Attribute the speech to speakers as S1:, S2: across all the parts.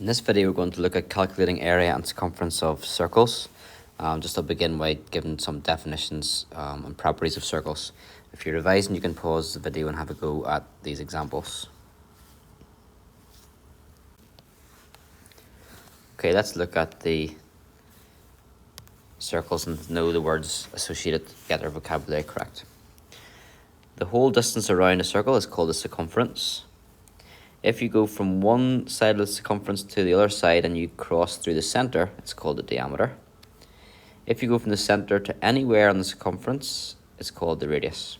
S1: In this video, we're going to look at calculating area and circumference of circles. Just to begin by giving some definitions and properties of circles. If you're revising, you can pause the video and have a go at these examples. Okay, let's look at the circles and know the words associated to get our vocabulary correct. The whole distance around a circle is called the circumference. If you go from one side of the circumference to the other side and you cross through the center, it's called the diameter. If you go from the center to anywhere on the circumference, it's called the radius.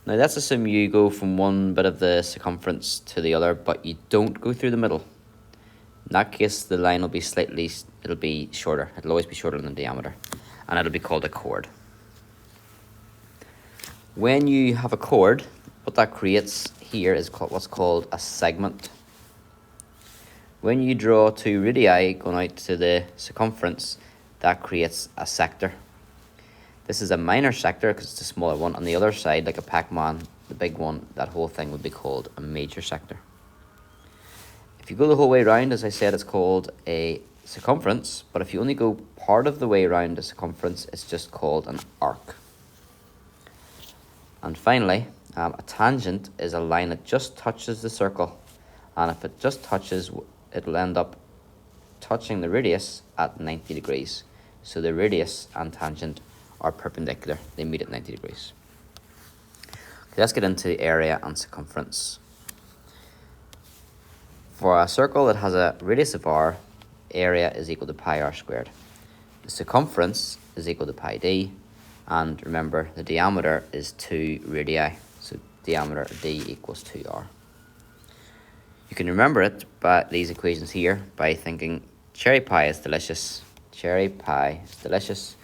S1: Now let's assume you go from one bit of the circumference to the other, but you don't go through the middle. In that case, the line will be it'll be shorter. It'll always be shorter than the diameter, and it'll be called a chord. When you have a chord, what that creates here is what's called a segment. When you draw two radii going out to the circumference, that creates a sector. This is a minor sector because it's a smaller one. On the other side, like a Pac-Man, the big one, that whole thing would be called a major sector. If you go the whole way around, as I said, it's called a circumference, but if you only go part of the way around the circumference, it's just called an arc. And finally, a tangent is a line that just touches the circle, and if it just touches, it'll end up touching the radius at 90 degrees. So the radius and tangent are perpendicular, they meet at 90 degrees. Okay, let's get into the area and circumference. For a circle that has a radius of r, area is equal to pi r squared. The circumference is equal to pi d, and remember the diameter is 2 radii, so diameter d equals 2r. You can remember it by these equations here by thinking cherry pie is delicious, cherry pie is delicious,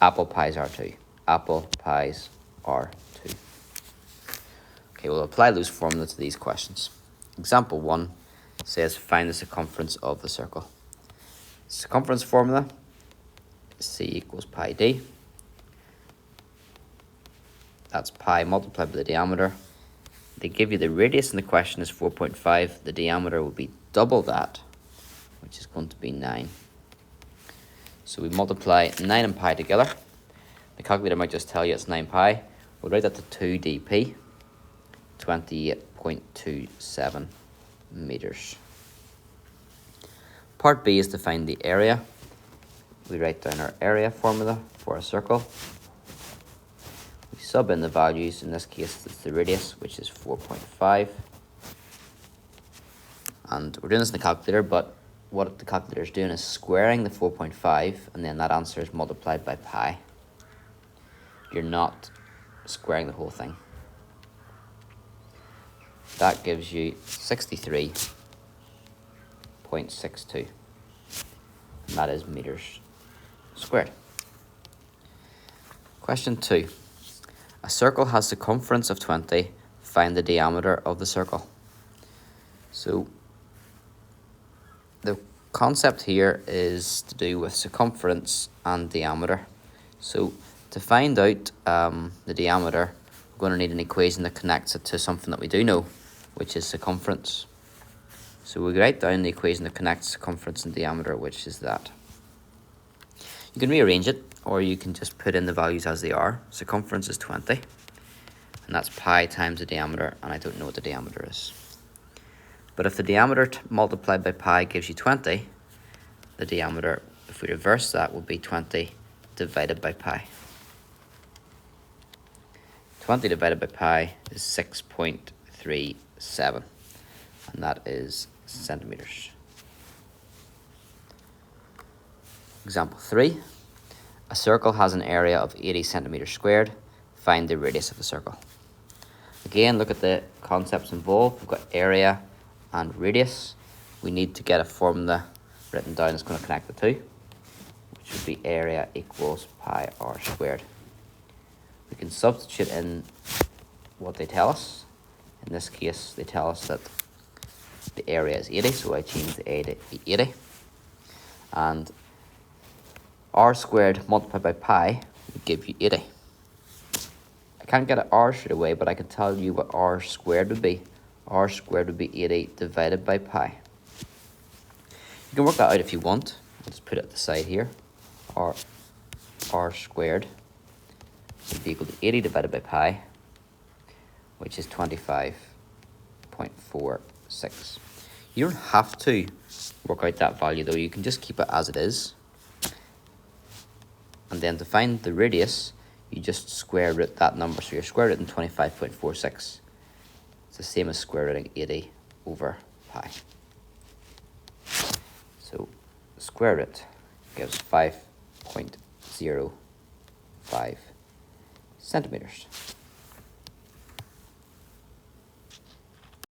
S1: apple pies are too, apple pies are too. Okay, we'll apply those formulas to these questions. Example 1 says find the circumference of the circle. Circumference formula is c equals pi d. That's pi multiplied by the diameter. They give you the radius in the question is 4.5. The diameter will be double that, which is going to be 9. So we multiply 9 and pi together. The calculator might just tell you it's 9 pi. We'll write that to 2 dp, 28.27 meters. Part B is to find the area. We write down our area formula for a circle. We sub in the values. In this case, it's the radius, which is 4.5. And we're doing this in the calculator, but what the calculator is doing is squaring the 4.5, and then that answer is multiplied by pi. You're not squaring the whole thing. That gives you 63.62, and that is meters squared. Question 2. A circle has circumference of 20. Find the diameter of the circle. So the concept here is to do with circumference and diameter. So to find out the diameter, we're going to need an equation that connects it to something that we do know, which is circumference. So we write down the equation that connects circumference and diameter, which is that. You can rearrange it, or you can just put in the values as they are. Circumference is 20, and that's pi times the diameter, and I don't know what the diameter is. But if the diameter multiplied by pi gives you 20, the diameter, if we reverse that, will be 20 divided by pi. 20 divided by pi is 6.37, and that is centimeters. Example 3. A circle has an area of 80 centimeters squared. Find the radius of the circle. Again, look at the concepts involved. We've got area and radius. We need to get a formula written down that's going to connect the two, which would be area equals pi r squared. We can substitute in what they tell us. In this case, they tell us that the area is 80, so I change the a to 80. And r squared multiplied by pi would give you 80. I can't get an r straight away, but I can tell you what r squared would be. R squared would be 80 divided by pi. You can work that out if you want. I'll just put it at the side here. R squared would be equal to 80 divided by pi, which is 25.46. You don't have to work out that value though, you can just keep it as it is. And then to find the radius, you just square root that number. So you're square rooting 25.46. It's the same as square rooting 80 over pi. So square root gives 5.05 centimeters.